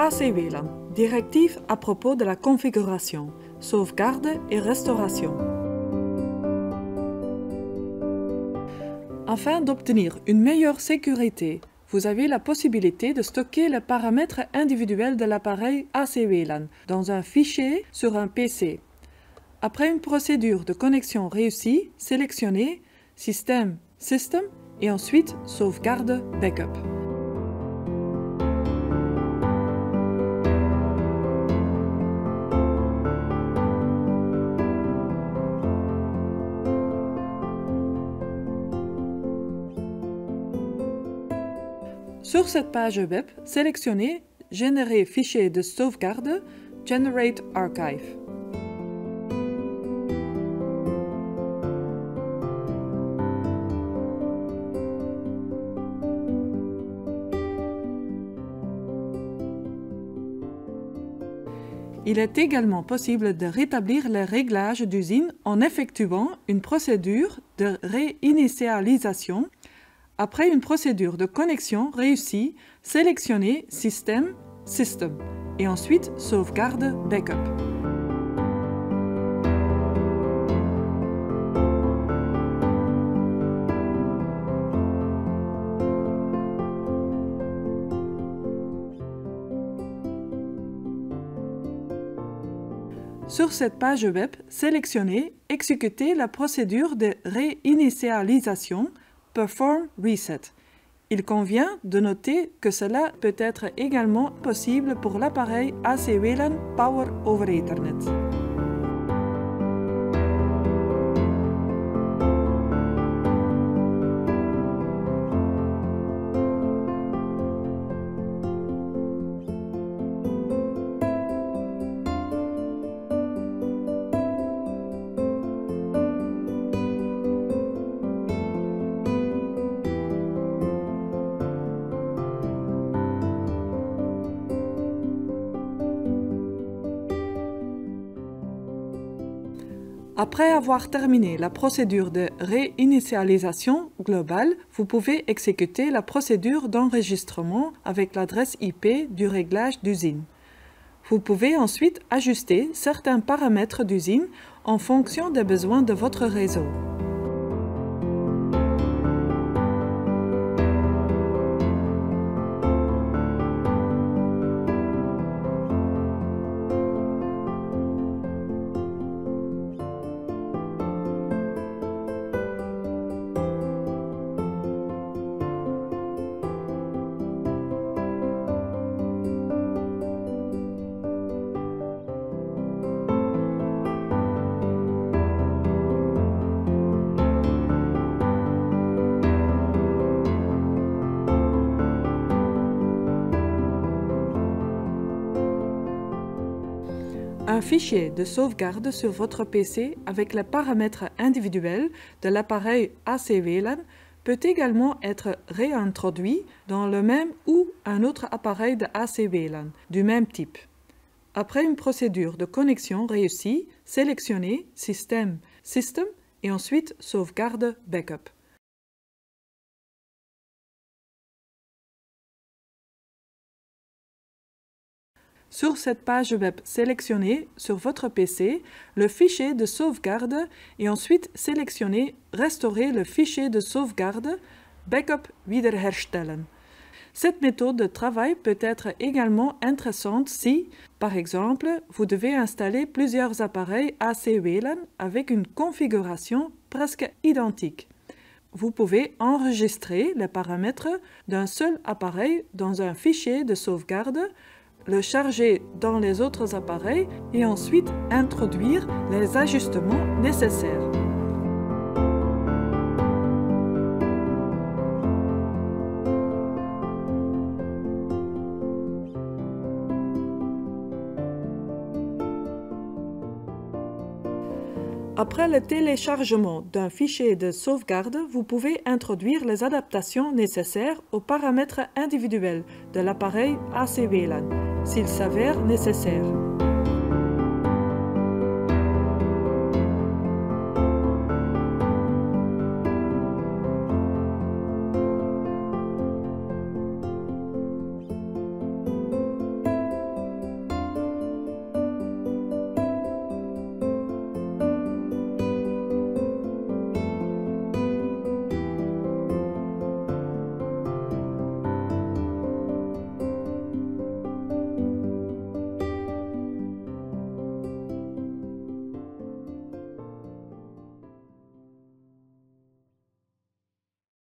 AC-WLAN, directive à propos de la configuration, sauvegarde et restauration. Afin d'obtenir une meilleure sécurité, vous avez la possibilité de stocker les paramètres individuels de l'appareil AC-WLAN dans un fichier sur un PC. Après une procédure de connexion réussie, sélectionnez Système, System et ensuite Sauvegarde, Backup. Sur cette page web, sélectionnez Générer fichier de sauvegarde, Generate Archive. Il est également possible de rétablir les réglages d'usine en effectuant une procédure de réinitialisation. Après une procédure de connexion réussie, sélectionnez Système, System et ensuite Sauvegarde, Backup. Sur cette page web, sélectionnez Exécuter la procédure de réinitialisation Perform Reset. Il convient de noter que cela peut être également possible pour l'appareil AC-WLAN Power over Ethernet. Après avoir terminé la procédure de réinitialisation globale, vous pouvez exécuter la procédure d'enregistrement avec l'adresse IP du réglage d'usine. Vous pouvez ensuite ajuster certains paramètres d'usine en fonction des besoins de votre réseau. Un fichier de sauvegarde sur votre PC avec les paramètres individuels de l'appareil AC-WLAN peut également être réintroduit dans le même ou un autre appareil de AC-WLAN du même type. Après une procédure de connexion réussie, sélectionnez Système, System et ensuite Sauvegarde, Backup. Sur cette page web, sélectionnez sur votre PC le fichier de sauvegarde et ensuite sélectionnez Restaurer le fichier de sauvegarde, Backup wiederherstellen. Cette méthode de travail peut être également intéressante si, par exemple, vous devez installer plusieurs appareils AC-WLAN avec une configuration presque identique. Vous pouvez enregistrer les paramètres d'un seul appareil dans un fichier de sauvegarde, le charger dans les autres appareils et ensuite introduire les ajustements nécessaires. Après le téléchargement d'un fichier de sauvegarde, vous pouvez introduire les adaptations nécessaires aux paramètres individuels de l'appareil AC-WLAN, s'il s'avère nécessaire.